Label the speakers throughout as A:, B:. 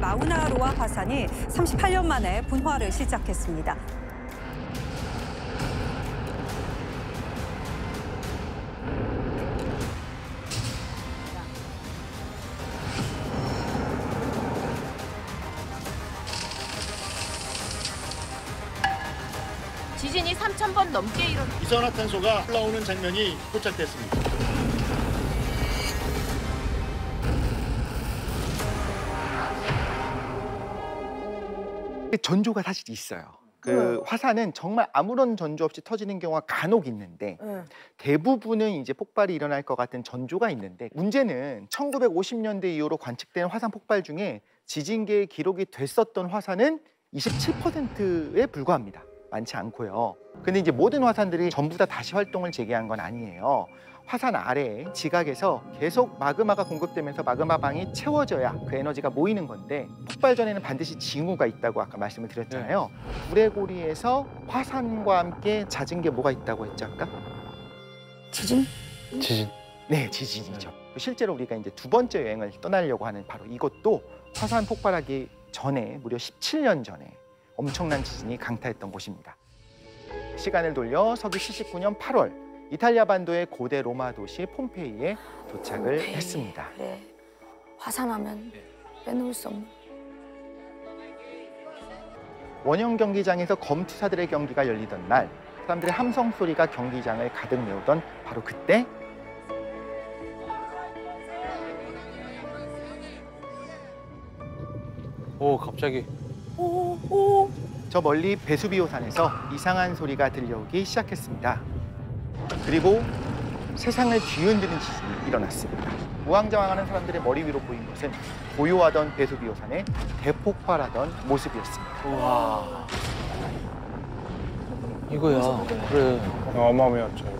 A: 마우나로아 화산이 38년 만에 분화를 시작했습니다.
B: 지진이 3,000번 넘게 일어나
C: 이산화탄소가 올라오는 장면이 포착됐습니다.
D: 전조가 사실 있어요. 그 화산은 정말 아무런 전조 없이 터지는 경우가 간혹 있는데 대부분은 이제 폭발이 일어날 것 같은 전조가 있는데 문제는 1950년대 이후로 관측된 화산 폭발 중에 지진계에 기록이 됐었던 화산은 27%에 불과합니다. 많지 않고요. 근데 이제 모든 화산들이 전부 다 다시 활동을 재개한 건 아니에요. 화산 아래에 지각에서 계속 마그마가 공급되면서 마그마방이 채워져야 그 에너지가 모이는 건데 폭발 전에는 반드시 징후가 있다고 아까 말씀을 드렸잖아요. 불의 고리에서 화산과 함께 잦은 게 뭐가 있다고 했죠 아까?
E: 지진?
F: 지진.
D: 네, 지진이죠. 실제로 우리가 이제 두 번째 여행을 떠나려고 하는 바로 이것도 화산 폭발하기 전에 무려 17년 전에 엄청난 지진이 강타했던 곳입니다. 시간을 돌려 서기 79년 8월 이탈리아 반도의 고대 로마 도시 폼페이에 도착을 했습니다.
E: 그래, 화산하면 빼놓을 수 없는.
D: 원형 경기장에서 검투사들의 경기가 열리던 날 사람들의 함성 소리가 경기장을 가득 메우던 바로 그때
F: 오, 갑자기.
D: 저 멀리 베수비오 산에서 이상한 소리가 들려오기 시작했습니다. 그리고 세상을 뒤흔드는 지진이 일어났습니다. 우왕좌왕하는 사람들의 머리 위로 보인 것은 고요하던 베수비오 산의 대폭발하던 모습이었습니다.
F: 우와. 이거야. 그래.
G: 어마어마했죠.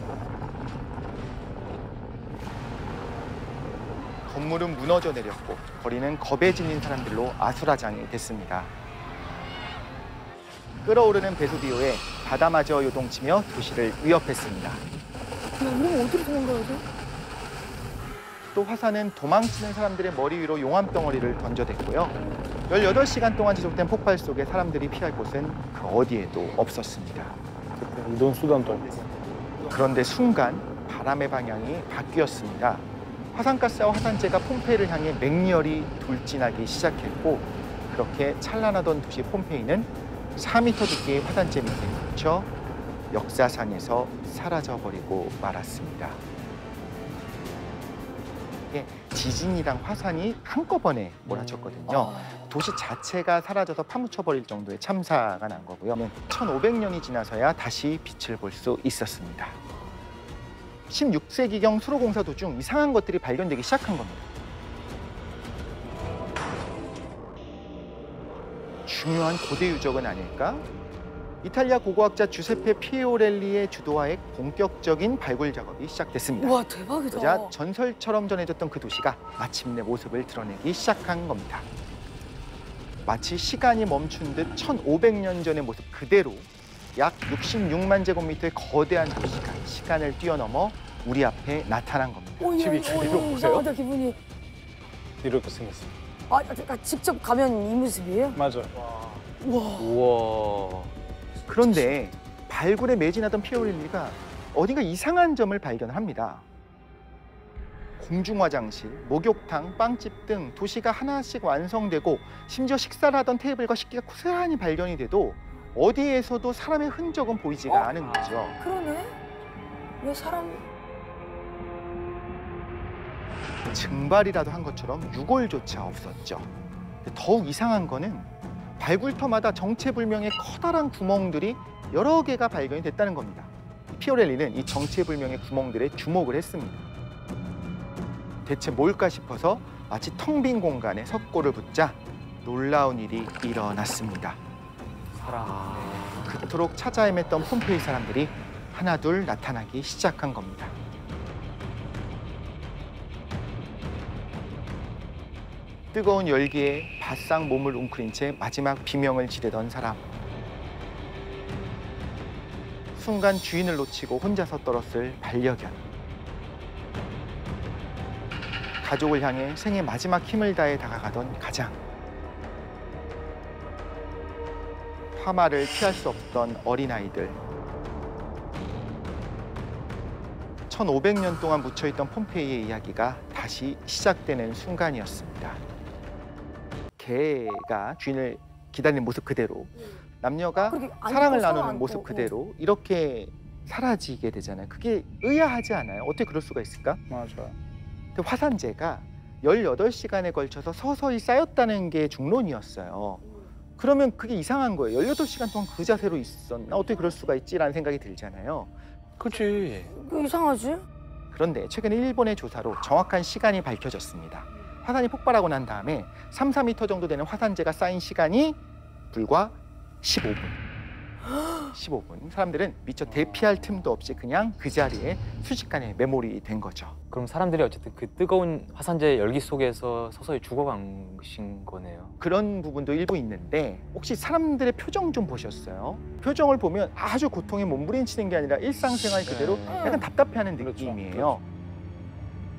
D: 건물은 무너져 내렸고 거리는 겁에 질린 사람들로 아수라장이 됐습니다. 끓어오르는 베수비오에 바다마저 요동치며 도시를 위협했습니다.
E: 우리는 어디로 도망가야 돼?
D: 또 화산은 도망치는 사람들의 머리 위로 용암덩어리를 던져댔고요. 18시간 동안 지속된 폭발 속에 사람들이 피할 곳은 그 어디에도 없었습니다.
G: 이동 수단도 없고.
D: 그런데 순간 바람의 방향이 바뀌었습니다. 화산가스와 화산재가 폼페이를 향해 맹렬히 돌진하기 시작했고 그렇게 찬란하던 도시 폼페이는 4m 두께의 화산재 밑에 묻혀 역사상에서 사라져버리고 말았습니다. 이게 지진이랑 화산이 한꺼번에 몰아쳤거든요. 도시 자체가 사라져서 파묻혀버릴 정도의 참사가 난 거고요. 1500년이 지나서야 다시 빛을 볼 수 있었습니다. 16세기경 수로공사 도중 이상한 것들이 발견되기 시작한 겁니다. 중요한 고대 유적은 아닐까? 이탈리아 고고학자 주세페 피오렐리의 주도하에 본격적인 발굴 작업이 시작됐습니다.
E: 와, 대박이다.
D: 그러자 전설처럼 전해졌던 그 도시가 마침내 모습을 드러내기 시작한 겁니다. 마치 시간이 멈춘 듯 1500년 전의 모습 그대로 약 66만 제곱미터의 거대한 도시가 시간을 뛰어넘어 우리 앞에 나타난 겁니다.
G: 집이 이거 보세요.
E: 이상하다, 기분이.
G: 이렇게 생겼어.
E: 아, 직접 가면 이 모습이에요?
G: 맞아.
F: 우와.
D: 그런데 발굴에 매진하던 피오렐리가 어딘가 이상한 점을 발견합니다. 공중화장실, 목욕탕, 빵집 등 도시가 하나씩 완성되고 심지어 식사를 하던 테이블과 식기가 고스란히 발견이 돼도 어디에서도 사람의 흔적은 보이지가 않은 거죠.
E: 그러네. 왜 사람...
D: 증발이라도 한 것처럼 유골조차 없었죠. 더욱 이상한 거는 발굴터마다 정체불명의 커다란 구멍들이 여러 개가 발견이 됐다는 겁니다. 피오렐리는 이 정체불명의 구멍들에 주목을 했습니다. 대체 뭘까 싶어서 마치 텅 빈 공간에 석고를 붓자 놀라운 일이 일어났습니다. 그토록 찾아 헤맸던 폼페이 사람들이 하나둘 나타나기 시작한 겁니다. 뜨거운 열기에 바싹 몸을 웅크린 채 마지막 비명을 지르던 사람. 순간 주인을 놓치고 혼자서 떨었을 반려견. 가족을 향해 생의 마지막 힘을 다해 다가가던 가장. 화마를 피할 수 없던 어린아이들. 1500년 동안 묻혀있던 폼페이의 이야기가 다시 시작되는 순간이었습니다. 개가 주인을 기다리는 모습 그대로, 남녀가
E: 그렇게 안고
D: 사랑을
E: 서로
D: 나누는
E: 안고,
D: 모습 그대로 이렇게 사라지게 되잖아요. 그게 의아하지 않아요? 어떻게 그럴 수가 있을까?
G: 맞아요.
D: 근데 화산재가 18시간에 걸쳐서 서서히 쌓였다는 게 중론이었어요. 그러면 그게 이상한 거예요. 18시간 동안 그 자세로 있었나? 어떻게 그럴 수가 있지라는 생각이 들잖아요.
F: 그치.
E: 그 이상하지?
D: 그런데 최근에 일본의 조사로 정확한 시간이 밝혀졌습니다. 화산이 폭발하고 난 다음에 3, 4m 정도 되는 화산재가 쌓인 시간이 불과 15분. 15분. 사람들은 미처 대피할 틈도 없이 그냥 그 자리에 순식간에 메모리 된 거죠.
F: 그럼 사람들이 어쨌든 그 뜨거운 화산재 열기 속에서 서서히 죽어가신 거네요.
D: 그런 부분도 일부 있는데 혹시 사람들의 표정 좀 보셨어요? 표정을 보면 아주 고통에 몸부림치는 게 아니라 일상생활 그대로 약간 답답해하는
G: 그렇죠.
D: 느낌이에요.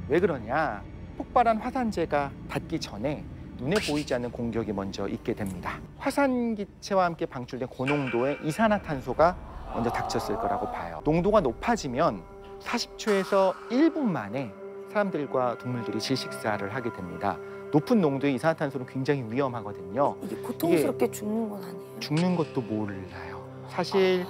D: 왜 그러냐? 폭발한 화산재가 닿기 전에 눈에 보이지 않는 공격이 먼저 있게 됩니다. 화산기체와 함께 방출된 고농도의 이산화탄소가 먼저 닥쳤을 거라고 봐요. 농도가 높아지면 40초에서 1분 만에 사람들과 동물들이 질식사를 하게 됩니다. 높은 농도의 이산화탄소는 굉장히 위험하거든요.
E: 이게 고통스럽게 죽는 건 아니에요.
D: 죽는 것도 몰라요. 사실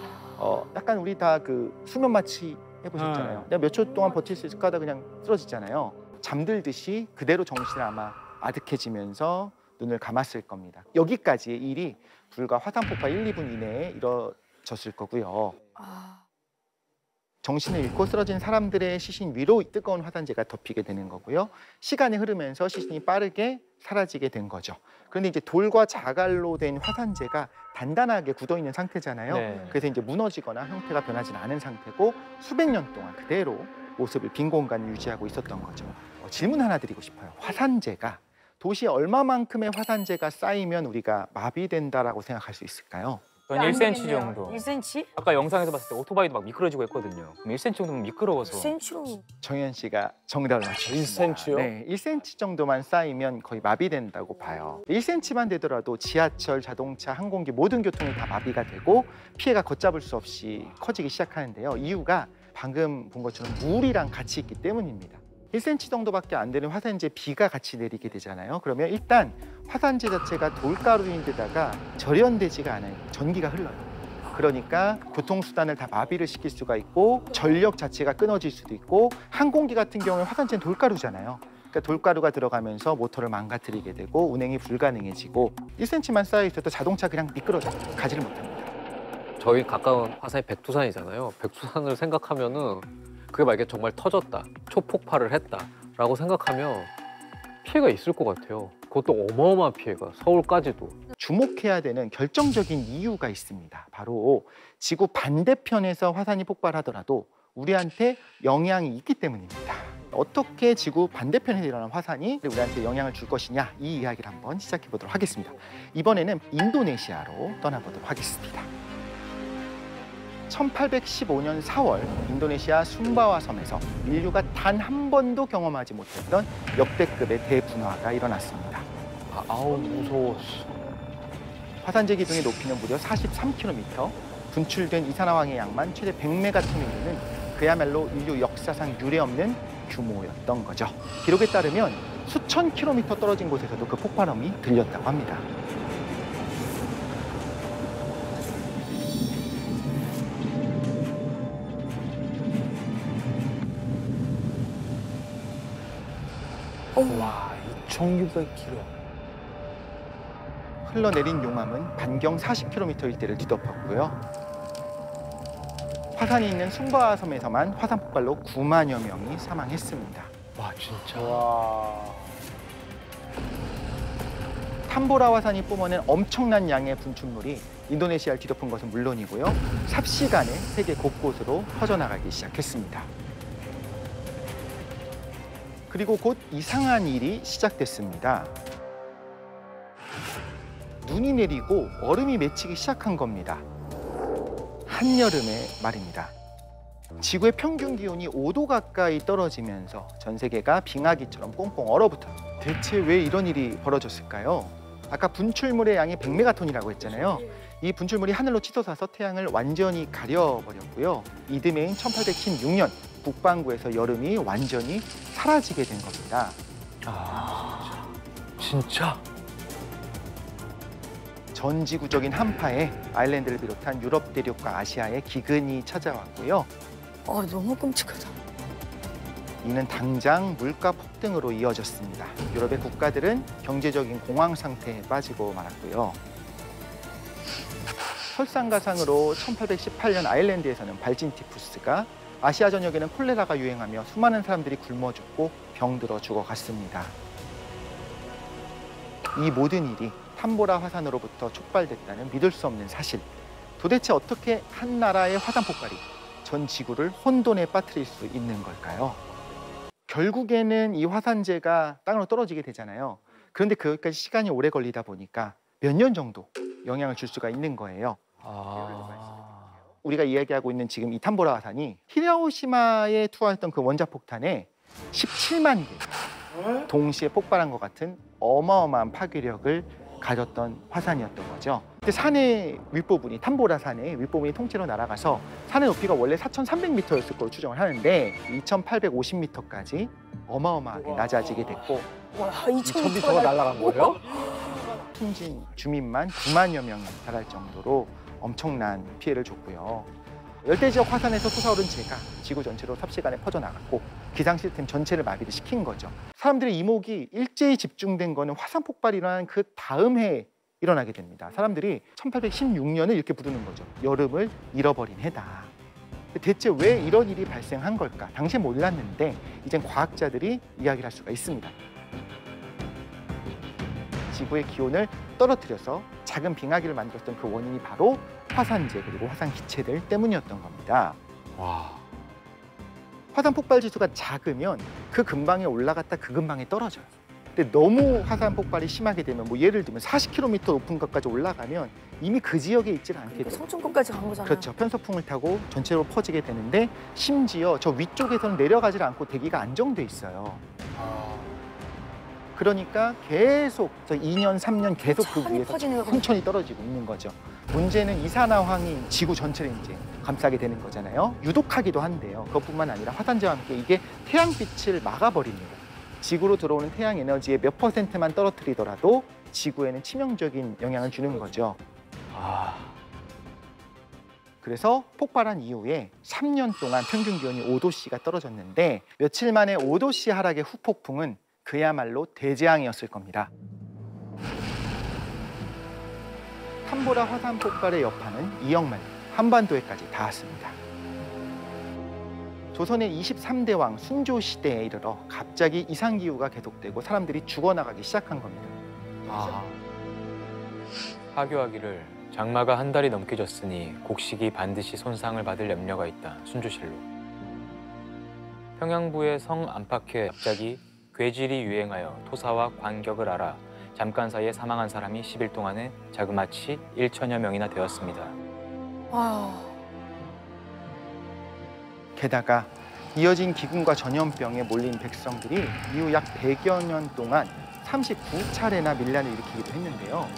D: 약간 우리 다 그 수면 마취 해보셨잖아요. 내가 몇 초 동안 버틸 수 있을까 하다 그냥 쓰러지잖아요. 잠들듯이 그대로 정신을 아마 아득해지면서 눈을 감았을 겁니다. 여기까지의 일이 불과 화산 폭발 1, 2분 이내에 이뤄졌을 거고요. 정신을 잃고 쓰러진 사람들의 시신 위로 뜨거운 화산재가 덮이게 되는 거고요. 시간이 흐르면서 시신이 빠르게 사라지게 된 거죠. 그런데 이제 돌과 자갈로 된 화산재가 단단하게 굳어있는 상태잖아요.
F: 네.
D: 그래서 이제 무너지거나 형태가 변하지는 않은 상태고 수백 년 동안 그대로 모습을 빈 공간을 유지하고 있었던 거죠. 질문 하나 드리고 싶어요. 화산재가 도시에 얼마만큼의 화산재가 쌓이면 우리가 마비된다라고 생각할 수 있을까요?
F: 전 1cm 정도.
E: 1cm?
F: 아까 영상에서 봤을 때 오토바이도 막 미끄러지고 했거든요. 그럼 1cm 정도면 미끄러워서.
E: 1cm로
D: 정현 씨가 정답을 맞추셨습니다.
G: 1cm 요?
D: 네, 1cm 정도만 쌓이면 거의 마비된다고 봐요. 1cm만 되더라도 지하철, 자동차, 항공기 모든 교통이 다 마비가 되고 피해가 걷잡을 수 없이 커지기 시작하는데요. 이유가 방금 본 것처럼 물이랑 같이 있기 때문입니다. 1cm 정도밖에 안 되는 화산재 비가 같이 내리게 되잖아요. 그러면 일단 화산재 자체가 돌가루인데다가 절연되지가 않아요. 전기가 흘러요. 그러니까 교통수단을 다 마비를 시킬 수가 있고 전력 자체가 끊어질 수도 있고 항공기 같은 경우는 화산재는 돌가루잖아요. 그러니까 돌가루가 들어가면서 모터를 망가뜨리게 되고 운행이 불가능해지고 1cm만 쌓여 있어도 자동차 그냥 미끄러져요. 가지를 못합니다.
H: 저희 가까운 화산이 백두산이잖아요. 백두산을 생각하면은 그게 만약에 정말 터졌다, 초폭발을 했다라고 생각하면 피해가 있을 것 같아요. 그것도 어마어마한 피해가, 서울까지도.
D: 주목해야 되는 결정적인 이유가 있습니다. 바로 지구 반대편에서 화산이 폭발하더라도 우리한테 영향이 있기 때문입니다. 어떻게 지구 반대편에서 일어난 화산이 우리한테 영향을 줄 것이냐, 이 이야기를 한번 시작해 보도록 하겠습니다. 이번에는 인도네시아로 떠나보도록 하겠습니다. 1815년 4월 인도네시아 숨바와 섬에서 인류가 단 한 번도 경험하지 못했던 역대급의 대분화가 일어났습니다.
F: 아우 무서워.
D: 화산재 기둥의 높이는 무려 43km, 분출된 이산화황의 양만 최대 100메가톤이는 그야말로 인류 역사상 유례없는 규모였던 거죠. 기록에 따르면 수천 킬로미터 떨어진 곳에서도 그 폭발음이 들렸다고 합니다.
G: 와, 2,600km.
D: 흘러내린 용암은 반경 40km 일대를 뒤덮었고요. 화산이 있는 숨바와 섬에서만 화산 폭발로 9만여 명이 사망했습니다.
F: 와 진짜.
G: 와.
D: 탐보라 화산이 뿜어낸 엄청난 양의 분출물이 인도네시아를 뒤덮은 것은 물론이고요. 삽시간에 세계 곳곳으로 퍼져나가기 시작했습니다. 그리고 곧 이상한 일이 시작됐습니다. 눈이 내리고 얼음이 맺히기 시작한 겁니다. 한여름의 말입니다. 지구의 평균 기온이 5도 가까이 떨어지면서 전 세계가 빙하기처럼 꽁꽁 얼어붙어요. 대체 왜 이런 일이 벌어졌을까요? 아까 분출물의 양이 100메가톤이라고 했잖아요. 이 분출물이 하늘로 치솟아서 태양을 완전히 가려버렸고요. 이듬해인 1816년 북반구에서 여름이 완전히 사라지게 된 겁니다.
F: 아, 진짜?
D: 전지구적인 한파에 아일랜드를 비롯한 유럽 대륙과 아시아에 기근이 찾아왔고요.
E: 너무 끔찍하다.
D: 이는 당장 물가 폭등으로 이어졌습니다. 유럽의 국가들은 경제적인 공황 상태에 빠지고 말았고요. 설상가상으로 1818년 아일랜드에서는 발진 티푸스가, 아시아 전역에는 콜레라가 유행하며 수많은 사람들이 굶어 죽고 병들어 죽어갔습니다. 이 모든 일이 탐보라 화산으로부터 촉발됐다는 믿을 수 없는 사실. 도대체 어떻게 한 나라의 화산 폭발이 전 지구를 혼돈에 빠뜨릴 수 있는 걸까요? 결국에는 이 화산재가 땅으로 떨어지게 되잖아요. 그런데 거기까지 시간이 오래 걸리다 보니까 몇 년 정도 영향을 줄 수가 있는 거예요. 우리가 이야기하고 있는 지금 이 탐보라 화산이 히로시마에 투하했던 그 원자폭탄에 17만 개 동시에 폭발한 것 같은 어마어마한 파괴력을 가졌던 화산이었던 거죠. 근데 산의 윗부분이, 탐보라 산의 윗부분이 통째로 날아가서 산의 높이가 원래 4,300m였을 걸로 추정을 하는데 2,850m까지 어마어마하게 낮아지게 됐고,
E: 와,
G: 2,000m가 날아간 거예요?
D: 숨진 주민만 9만여 명에 달할 정도로 엄청난 피해를 줬고요. 열대지역 화산에서 솟아오른 재가 지구 전체로 삽시간에 퍼져나갔고 기상 시스템 전체를 마비를 시킨 거죠. 사람들의 이목이 일제히 집중된 거는 화산 폭발이 일어난 그 다음 해에 일어나게 됩니다. 사람들이 1816년을 이렇게 부르는 거죠. 여름을 잃어버린 해다. 대체 왜 이런 일이 발생한 걸까? 당시에 몰랐는데 이젠 과학자들이 이야기를 할 수가 있습니다. 지구의 기온을 떨어뜨려서 작은 빙하기를 만들었던 그 원인이 바로 화산재 그리고 화산 기체들 때문이었던 겁니다.
H: 와.
D: 화산 폭발 지수가 작으면 그 근방에 올라갔다 그 근방에 떨어져요. 근데 너무 화산 폭발이 심하게 되면 뭐 예를 들면 40km 높은 곳까지 올라가면 이미 그 지역에 있지를 않게 돼요.
E: 성층권까지 간 거잖아요.
D: 그렇죠. 편서풍을 타고 전체로 퍼지게 되는데 심지어 저 위쪽에서는 내려가지 않고 대기가 안정돼 있어요. 그러니까 계속 2년, 3년 계속 그
E: 천천히
D: 위에서
E: 퍼지는 거군요.
D: 천천히 떨어지고 있는 거죠. 문제는 이산화황이 지구 전체를 이제 감싸게 되는 거잖아요. 유독하기도 한데요. 그것뿐만 아니라 화산재와 함께 이게 태양빛을 막아버립니다. 지구로 들어오는 태양 에너지의 몇 %만 떨어뜨리더라도 지구에는 치명적인 영향을 주는 거죠. 그래서 폭발한 이후에 3년 동안 평균 기온이 5도씨가 떨어졌는데 며칠 만에 5도씨 하락의 후폭풍은 그야말로 대재앙이었을 겁니다. 탐보라 화산 폭발의 여파는 이역만 한반도에까지 닿았습니다. 조선의 23대 왕 순조 시대에 이르러 갑자기 이상기후가 계속되고 사람들이 죽어나가기 시작한 겁니다.
F: 하교하기를 장마가 한 달이 넘게 졌으니 곡식이 반드시 손상을 받을 염려가 있다. 순조실록. 평양부의 성 안팎에 갑자기 괴질이 유행하여 토사와 관격을 알아 잠깐 사이에 사망한 사람이 10일 동안에 자그마치 1천여 명이나 되었습니다.
D: 게다가 이어진 기근과 전염병에 몰린 백성들이 이후 약 100여 년 동안 39차례나 밀란을 일으키기도 했는데요.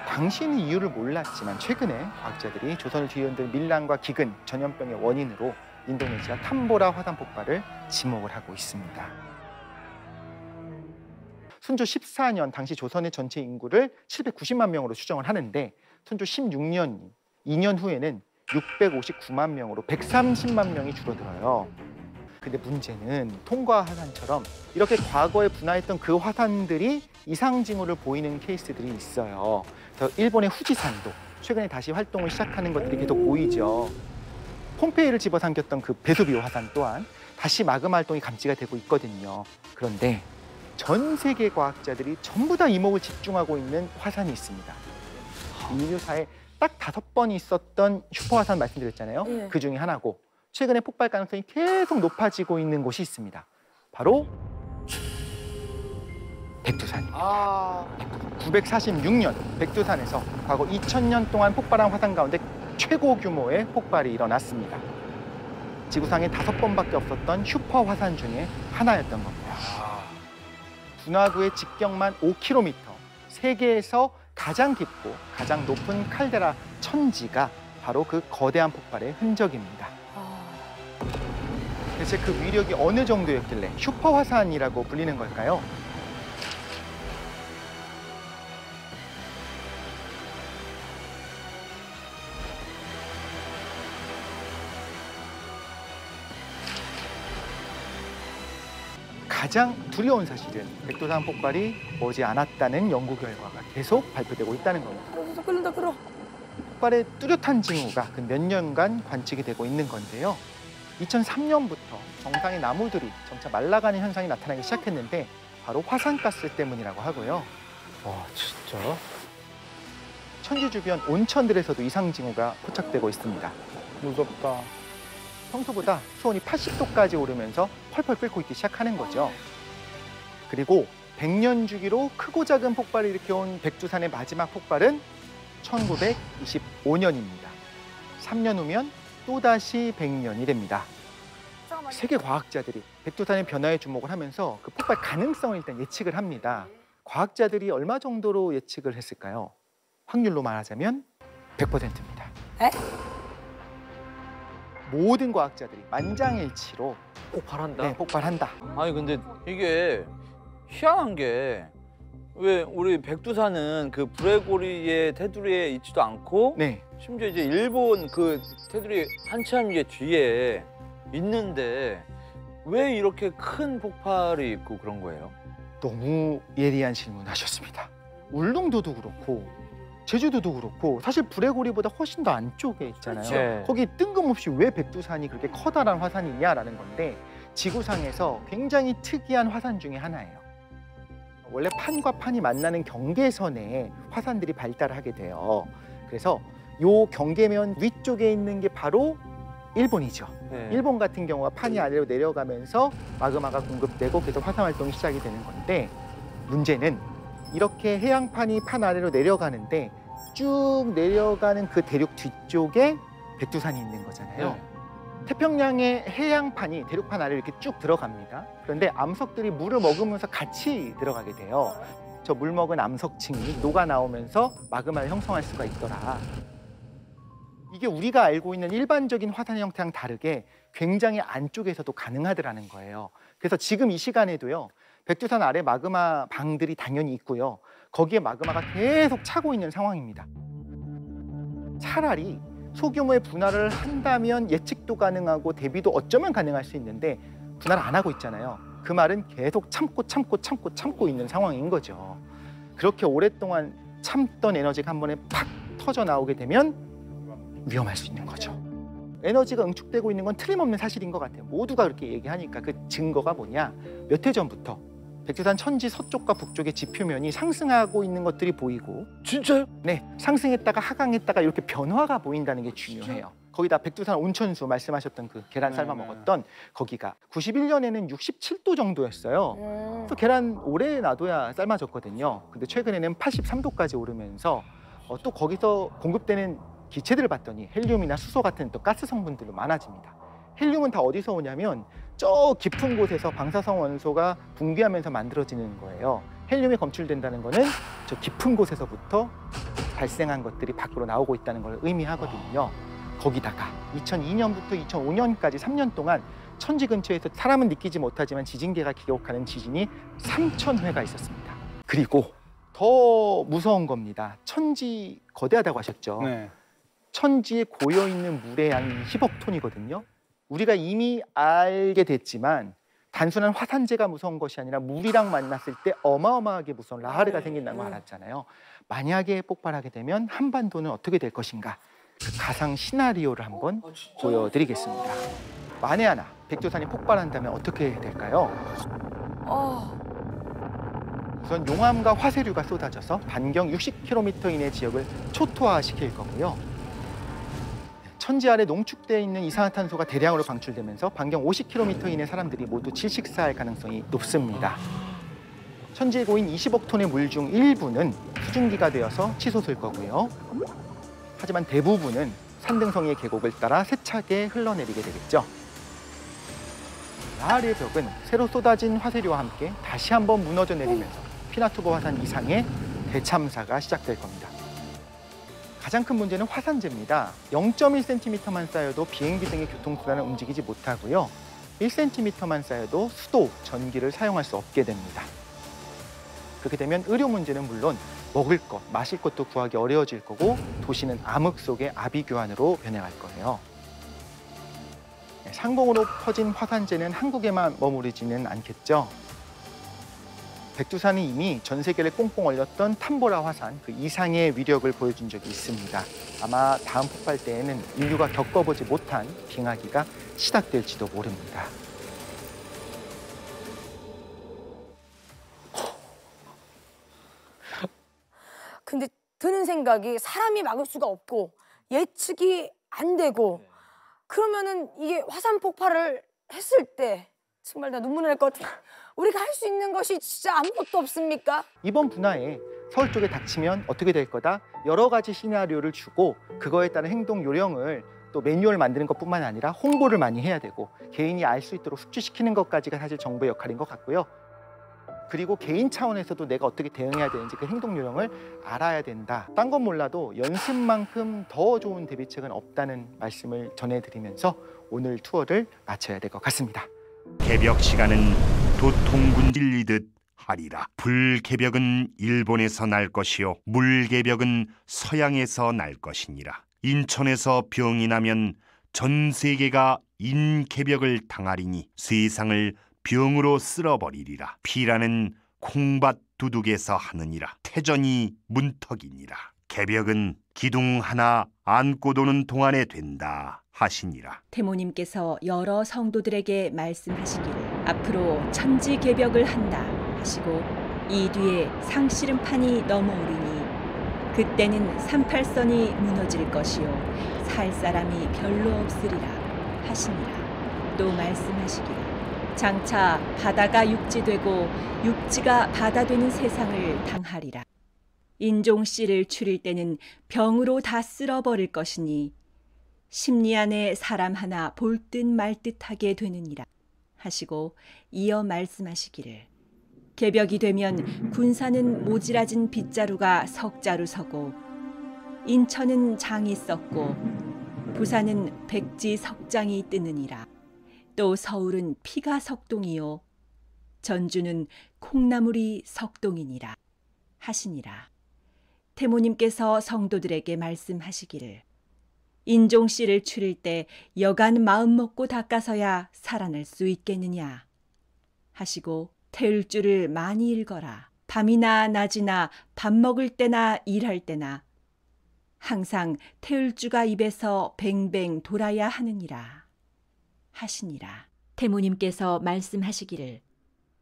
D: 당시에는 이유를 몰랐지만 최근에 과학자들이 조선을 뒤흔든 밀란과 기근, 전염병의 원인으로 인도네시아 탐보라 화산 폭발을 지목을 하고 있습니다. 순조 14년 당시 조선의 전체 인구를 790만 명으로 추정을 하는데 순조 16년, 2년 후에는 659만 명으로 130만 명이 줄어들어요. 근데 문제는 통과 화산처럼 이렇게 과거에 분화했던 그 화산들이 이상 징후를 보이는 케이스들이 있어요. 그래서 일본의 후지산도 최근에 다시 활동을 시작하는 것들이 계속 보이죠. 폼페이를 집어삼켰던 그 베수비오 화산 또한 다시 마그마 활동이 감지가 되고 있거든요. 그런데 전 세계 과학자들이 전부 다 이목을 집중하고 있는 화산이 있습니다. 인류사에 딱 5번 있었던 슈퍼화산 말씀드렸잖아요.
E: 예.
D: 그 중에 하나고 최근에 폭발 가능성이 계속 높아지고 있는 곳이 있습니다. 바로 백두산입니다. 946년 백두산에서 과거 2000년 동안 폭발한 화산 가운데 최고 규모의 폭발이 일어났습니다. 지구상에 5번밖에 없었던 슈퍼 화산 중에 하나였던 겁니다. 분화구의 직경만 5km, 세계에서 가장 깊고 가장 높은 칼데라 천지가 바로 그 거대한 폭발의 흔적입니다. 대체 그 위력이 어느 정도였길래 슈퍼 화산이라고 불리는 걸까요? 가장 두려운 사실은 백두산 폭발이 머지 않았다는 연구 결과가 계속 발표되고 있다는 겁니다.
E: 끓는다 끓어.
D: 폭발의 뚜렷한 징후가 그 몇 년간 관측이 되고 있는 건데요. 2003년부터 정상의 나무들이 점차 말라가는 현상이 나타나기 시작했는데 바로 화산가스 때문이라고 하고요.
H: 와 진짜?
D: 천지 주변 온천들에서도 이상 징후가 포착되고 있습니다.
G: 무섭다.
D: 평소보다 수온이 80도까지 오르면서 펄펄 끓고 있기 시작하는 거죠. 그리고 100년 주기로 크고 작은 폭발을 일으켜온 백두산의 마지막 폭발은 1925년입니다. 3년 후면 또다시 100년이 됩니다. 세계 과학자들이 백두산의 변화에 주목을 하면서 그 폭발 가능성을 일단 예측을 합니다. 과학자들이 얼마 정도로 예측을 했을까요? 확률로 말하자면 100%입니다.
E: 에?
D: 모든 과학자들이 만장일치로
H: 폭발한다.
D: 폭발한다.
I: 아니 근데 이게 희한한 게 왜 우리 백두산은 그 브레고리의 테두리에 있지도 않고
D: 네.
I: 심지어 이제 일본 그 테두리 한참 이제 뒤에 있는데 왜 이렇게 큰 폭발이 있고 그런 거예요?
D: 너무 예리한 질문하셨습니다. 울릉도도 그렇고 제주도도 그렇고 사실 브레고리보다 훨씬 더 안쪽에 있잖아요.
F: 그렇죠.
D: 거기 뜬금없이 왜 백두산이 그렇게 커다란 화산이냐라는 건데 지구상에서 굉장히 특이한 화산 중에 하나예요. 원래 판과 판이 만나는 경계선에 화산들이 발달을 하게 돼요. 그래서 요 경계면 위쪽에 있는 게 바로 일본이죠.
H: 네.
D: 일본 같은 경우가 판이 아래로 내려가면서 마그마가 공급되고 계속 화산 활동이 시작이 되는 건데 문제는 이렇게 해양판이 판 아래로 내려가는데 쭉 내려가는 그 대륙 뒤쪽에 백두산이 있는 거잖아요. 태평양의 해양판이 대륙판 아래로 이렇게 쭉 들어갑니다. 그런데 암석들이 물을 먹으면서 같이 들어가게 돼요. 저 물 먹은 암석층이 녹아 나오면서 마그마를 형성할 수가 있더라. 이게 우리가 알고 있는 일반적인 화산 형태랑 다르게 굉장히 안쪽에서도 가능하더라는 거예요. 그래서 지금 이 시간에도요. 백두산 아래 마그마 방들이 당연히 있고요. 거기에 마그마가 계속 차고 있는 상황입니다. 차라리 소규모의 분할을 한다면 예측도 가능하고 대비도 어쩌면 가능할 수 있는데 분할을 안 하고 있잖아요. 그 말은 계속 참고 있는 상황인 거죠. 그렇게 오랫동안 참던 에너지가 한 번에 팍 터져 나오게 되면 위험할 수 있는 거죠. 에너지가 응축되고 있는 건 틀림없는 사실인 것 같아요. 모두가 그렇게 얘기하니까 그 증거가 뭐냐? 몇 해 전부터 백두산 천지 서쪽과 북쪽의 지표면이 상승하고 있는 것들이 보이고
I: 진짜요?
D: 네, 상승했다가 하강했다가 이렇게 변화가 보인다는 게 중요해요. 거기다 백두산 온천수 말씀하셨던 그 계란 삶아 먹었던 거기가 91년에는 67도 정도였어요. 그래서 계란 오래 놔둬야 삶아졌거든요. 근데 최근에는 83도까지 오르면서 또 거기서 공급되는 기체들을 봤더니 헬륨이나 수소 같은 또 가스 성분들도 많아집니다. 헬륨은 다 어디서 오냐면 저 깊은 곳에서 방사성 원소가 붕괴하면서 만들어지는 거예요. 헬륨이 검출된다는 거는 저 깊은 곳에서부터 발생한 것들이 밖으로 나오고 있다는 걸 의미하거든요. 거기다가 2002년부터 2005년까지 3년 동안 천지 근처에서 사람은 느끼지 못하지만 지진계가 기록하는 지진이 3,000회가 있었습니다. 그리고 더 무서운 겁니다. 천지 거대하다고 하셨죠.
G: 네.
D: 천지에 고여있는 물의 양이 20억 톤이거든요. 우리가 이미 알게 됐지만 단순한 화산재가 무서운 것이 아니라 물이랑 만났을 때 어마어마하게 무서운 라하르가 생긴다는 거 알았잖아요. 만약에 폭발하게 되면 한반도는 어떻게 될 것인가? 그 가상 시나리오를 한번 보여드리겠습니다. 만에 하나 백두산이 폭발한다면 어떻게 될까요? 우선 용암과 화쇄류가 쏟아져서 반경 60km 이내 지역을 초토화시킬 거고요. 천지 아래 농축되어 있는 이산화탄소가 대량으로 방출되면서 반경 50km 이내 사람들이 모두 질식사할 가능성이 높습니다. 천지에 고인 20억 톤의 물 중 일부는 수증기가 되어서 치솟을 거고요. 하지만 대부분은 산등성이의 계곡을 따라 세차게 흘러내리게 되겠죠. 라하르의 벽은 새로 쏟아진 화쇄류와 함께 다시 한번 무너져 내리면서 피나투보 화산 이상의 대참사가 시작될 겁니다. 가장 큰 문제는 화산재입니다. 0.1cm만 쌓여도 비행기 등의 교통수단을 움직이지 못하고요. 1cm만 쌓여도 수도, 전기를 사용할 수 없게 됩니다. 그렇게 되면 의료 문제는 물론 먹을 것, 마실 것도 구하기 어려워질 거고 도시는 암흑 속의 아비규환으로 변해갈 거예요. 상공으로 퍼진 화산재는 한국에만 머무르지는 않겠죠. 백두산이 이미 전 세계를 꽁꽁 얼렸던 탐보라 화산 그 이상의 위력을 보여준 적이 있습니다. 아마 다음 폭발 때에는 인류가 겪어보지 못한 빙하기가 시작될지도 모릅니다.
E: 근데 드는 생각이 사람이 막을 수가 없고 예측이 안 되고 그러면은 이게 화산 폭발을 했을 때 정말 나 눈물 날 것 같아. 우리가 할 수 있는 것이 진짜 아무것도 없습니까?
D: 이번 분화에 서울 쪽에 닥치면 어떻게 될 거다? 여러 가지 시나리오를 주고 그거에 따른 행동 요령을 또 매뉴얼 만드는 것뿐만 아니라 홍보를 많이 해야 되고 개인이 알 수 있도록 숙지시키는 것까지가 사실 정부의 역할인 것 같고요. 그리고 개인 차원에서도 내가 어떻게 대응해야 되는지 그 행동 요령을 알아야 된다. 딴 건 몰라도 연습만큼 더 좋은 대비책은 없다는 말씀을 전해드리면서 오늘 투어를 마쳐야 될 것 같습니다.
J: 개벽 시간은 도통군 질리듯 하리라. 불개벽은 일본에서 날 것이요 물개벽은 서양에서 날 것이니라. 인천에서 병이 나면 전 세계가 인개벽을 당하리니 세상을 병으로 쓸어버리리라. 피라는 콩밭 두둑에서 하느니라. 태전이 문턱이니라. 개벽은 기둥 하나 안고 도는 동안에 된다 하시니라.
K: 태모님께서 여러 성도들에게 말씀하시기를 앞으로 천지개벽을 한다 하시고 이 뒤에 상시름판이 넘어오르니 그때는 38선이 무너질 것이요 살 사람이 별로 없으리라 하시니라. 또 말씀하시기를 장차 바다가 육지되고 육지가 바다 되는 세상을 당하리라. 인종씨를 추릴 때는 병으로 다 쓸어버릴 것이니 심리 안에 사람 하나 볼 듯 말 듯하게 되느니라 하시고 이어 말씀하시기를 개벽이 되면 군사는 모지라진 빗자루가 석자루 서고 인천은 장이 썩고 부산은 백지 석장이 뜨느니라. 또 서울은 피가 석동이요 전주는 콩나물이 석동이니라 하시니라. 태모님께서 성도들에게 말씀하시기를 인종씨를 추릴 때 여간 마음 먹고 닦아서야 살아날 수 있겠느냐 하시고 태울 줄을 많이 읽어라. 밤이나 낮이나 밥 먹을 때나 일할 때나 항상 태울 주가 입에서 뱅뱅 돌아야 하느니라 하시니라. 태모님께서 말씀하시기를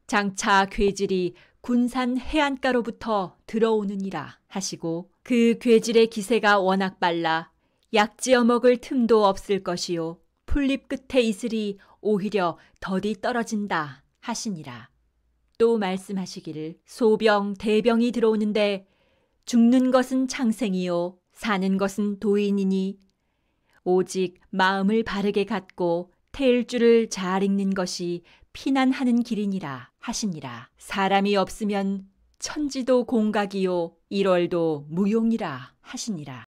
K: 장차 괴질이 군산 해안가로부터 들어오느니라 하시고 그 괴질의 기세가 워낙 빨라 약지어 먹을 틈도 없을 것이요 풀잎 끝에 이슬이 오히려 더디 떨어진다 하시니라. 또 말씀하시기를 소병 대병이 들어오는데 죽는 것은 창생이요 사는 것은 도인이니 오직 마음을 바르게 갖고 태울 줄을 잘 읽는 것이 피난하는 길이니라 하시니라. 사람이 없으면 천지도 공각이요 일월도 무용이라 하시니라.